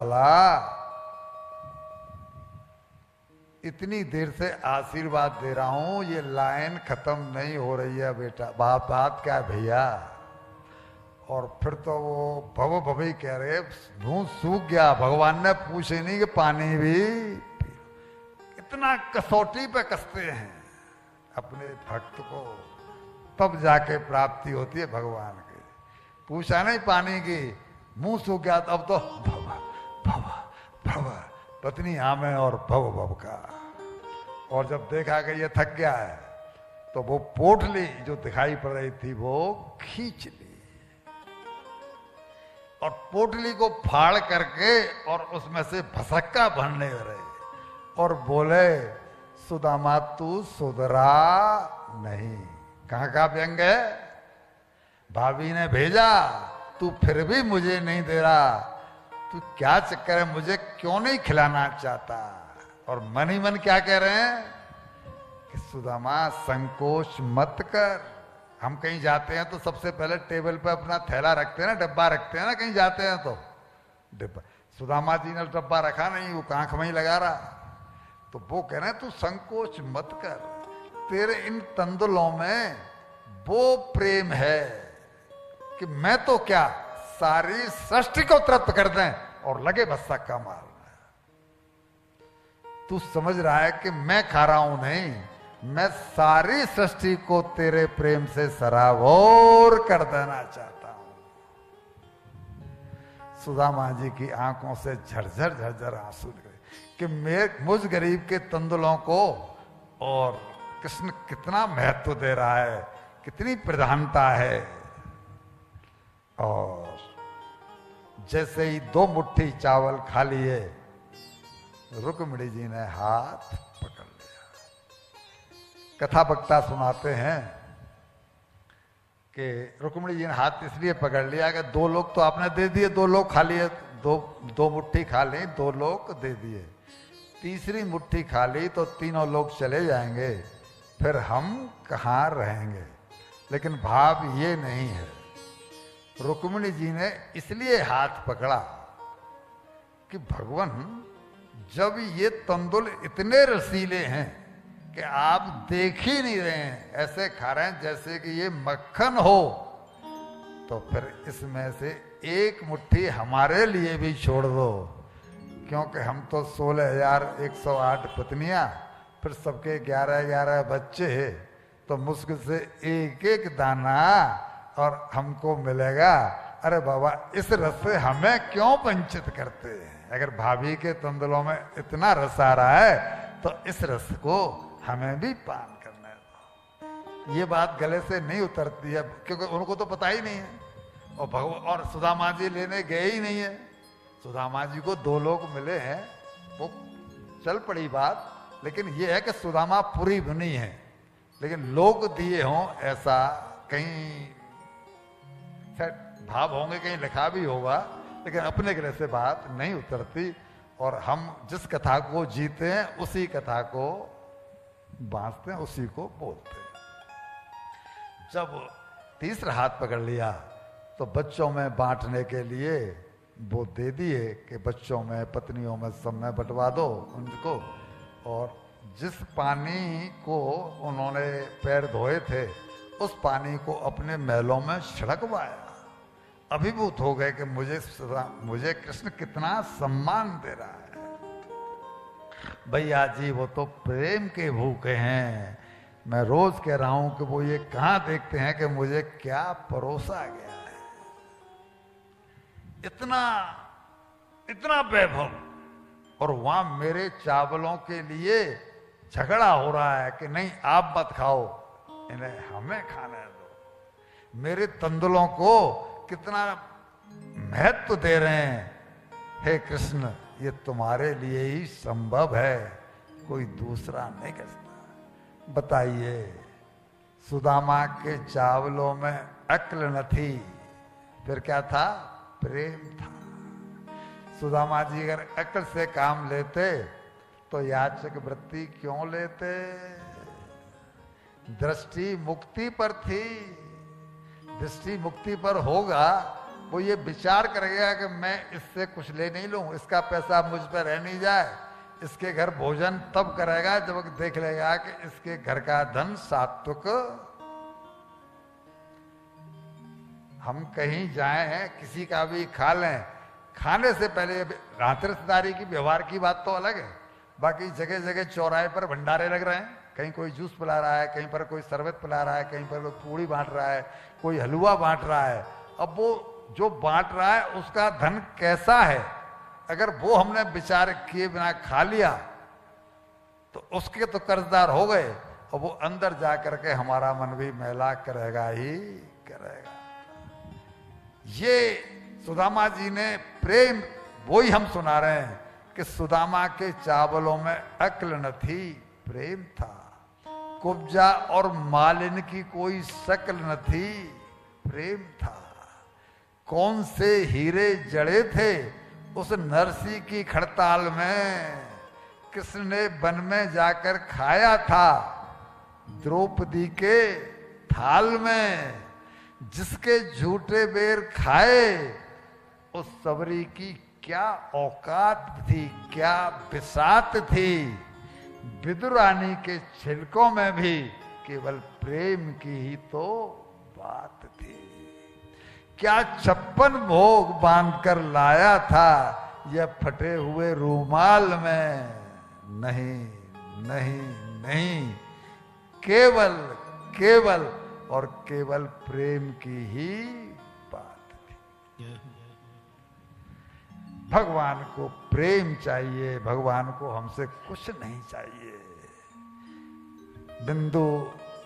बोला इतनी देर से आशीर्वाद दे रहा हूं, ये लाइन खत्म नहीं हो रही है बेटा। बात क्या है भैया? और फिर तो वो भव भवी कह रहे मुंह सूख गया। भगवान ने पूछे नहीं कि पानी भी। इतना कसौटी पे कसते हैं अपने भक्त को, तब जाके प्राप्ति होती है भगवान की। पूछा नहीं पानी की, मुंह सूख गया, अब तो भव भव भव पत्नी आमे और भव भव का। और जब देखा कि ये थक गया है तो वो पोटली जो दिखाई पड़ रही थी वो खींच ली और पोटली को फाड़ करके और उसमें से भसक्का भरने रहे और बोले सुदामा तू सुधरा नहीं। कहाँ का व्यंग है? भाभी ने भेजा, तू फिर भी मुझे नहीं दे रहा, तू क्या चक्कर है, मुझे क्यों नहीं खिलाना चाहता? और मन ही मन क्या कह रहे हैं कि सुदामा संकोच मत कर। हम कहीं जाते हैं तो सबसे पहले टेबल पे अपना थैला रखते हैं ना, डब्बा रखते हैं ना, कहीं जाते हैं तो डिब्बा। सुदामा जी ने डब्बा रखा नहीं, वो आंख में ही लगा रहा। तो वो कह रहे हैं तू संकोच मत कर, तेरे इन तंदुलों में वो प्रेम है कि मैं तो क्या सारी सृष्टि को तृप्त कर दें और लगे बस का मारना। तू समझ रहा है कि मैं खा रहा हूं? नहीं, मैं सारी सृष्टि को तेरे प्रेम से सराबोर कर देना चाहता हूं। सुदामा जी की आंखों से झरझर झरझर आंसू निकले कि मुझ गरीब के तंदुलों को और कृष्ण कितना महत्व दे रहा है, कितनी प्रधानता है। और जैसे ही 2 मुट्ठी चावल खा लिए, रुक्मिणी जी ने हाथ पकड़ लिया। कथा वक्ता सुनाते हैं कि रुक्मिणी जी ने हाथ इसलिए पकड़ लिया कि 2 लोग तो आपने दे दिए, 2 लोग खा लिए, 2 मुट्ठी खा ली, 2 लोग दे दिए, तीसरी मुट्ठी खा ली तो तीनों लोग चले जाएंगे, फिर हम कहाँ रहेंगे। लेकिन भाव ये नहीं है। रुक्मिणी जी ने इसलिए हाथ पकड़ा कि भगवान जब ये तंदुल इतने रसीले हैं कि आप देख ही नहीं रहे हैं, ऐसे खा रहे हैं जैसे कि ये मक्खन हो, तो फिर इसमें से 1 मुट्ठी हमारे लिए भी छोड़ दो, क्योंकि हम तो 16,108 पत्नियां, फिर सबके 11-11 बच्चे, तो मुश्किल से 1-1 दाना और हमको मिलेगा। अरे बाबा, इस रस से हमें क्यों वंचित करते हैं? अगर भाभी के तंदुलों में इतना रस आ रहा है तो इस रस को हमें भी पान करना है। ये बात गले से नहीं उतरती है, क्योंकि उनको तो पता ही नहीं है। और सुदामा जी लेने गए ही नहीं है। सुदामा जी को 2 लोग मिले हैं, वो चल पड़ी बात। लेकिन ये है कि सुदामा पूरी बनी है, लेकिन लोग दिए हों ऐसा कहीं भाव होंगे, कहीं लिखा भी होगा, लेकिन अपने गले से बात नहीं उतरती। और हम जिस कथा को जीते हैं उसी कथा को बांसते हैं, उसी को बोलते हैं। जब तीसरा हाथ पकड़ लिया तो बच्चों में बांटने के लिए वो दे दिए कि बच्चों में, पत्नियों में, सब में बंटवा दो उनको। और जिस पानी को उन्होंने पैर धोए थे उस पानी को अपने महलों में छिड़कवाया। अभिभूत हो गए कि मुझे कृष्ण कितना सम्मान दे रहा है। भैया जी वो तो प्रेम के भूखे हैं। मैं रोज कह रहा हूं कि वो ये कहां देखते हैं कि मुझे क्या परोसा गया है। इतना इतना वैभव, और वहां मेरे चावलों के लिए झगड़ा हो रहा है कि नहीं आप मत खाओ, इन्हें हमें खाने दो। मेरे तंदुलों को कितना महत्व दे रहे हैं। हे कृष्ण, ये तुम्हारे लिए ही संभव है, कोई दूसरा नहीं कर सकता। बताइए, सुदामा के चावलों में अक्ल न थी, फिर क्या था? प्रेम था। सुदामा जी अगर अक्ल से काम लेते तो याचक वृत्ति क्यों लेते? दृष्टि मुक्ति पर थी। दृष्टि मुक्ति पर होगा वो ये विचार करेगा कि मैं इससे कुछ ले नहीं लूं, इसका पैसा मुझ पर रह नहीं जाए, इसके घर भोजन तब करेगा जब देख लेगा कि इसके घर का धन सात्विक। हम कहीं जाए हैं, किसी का भी खा लें, खाने से पहले रिश्तेदारी की व्यवहार की बात तो अलग है, बाकी जगह जगह चौराहे पर भंडारे लग रहे हैं, कहीं कोई जूस पिला रहा है, कहीं पर कोई शरबत पिला रहा है, कहीं पर कोई पूड़ी बांट रहा है, कोई हलवा बांट रहा है। अब वो जो बांट रहा है उसका धन कैसा है, अगर वो हमने विचार किए बिना खा लिया तो उसके तो कर्जदार हो गए, और वो अंदर जा करके हमारा मन भी मैला करेगा ही करेगा। ये सुदामा जी ने प्रेम, वो ही हम सुना रहे हैं कि सुदामा के चावलों में अक्ल न थी, प्रेम था। कुब्जा और मालिन की कोई शक्ल न थी, प्रेम था। कौन से हीरे जड़े थे उस नरसी की खड़ताल में, किसने वन में जाकर खाया था द्रौपदी के थाल में। जिसके झूठे बेर खाए उस सबरी की क्या औकात थी, क्या बिसात थी। विदुरानी के छिलकों में भी केवल प्रेम की ही तो बात थी। क्या 56 भोग बांध कर लाया था यह फटे हुए रूमाल में, नहीं नहीं नहीं, केवल केवल और केवल प्रेम की ही बात थी। भगवान को प्रेम चाहिए, भगवान को हमसे कुछ नहीं चाहिए। बिंदु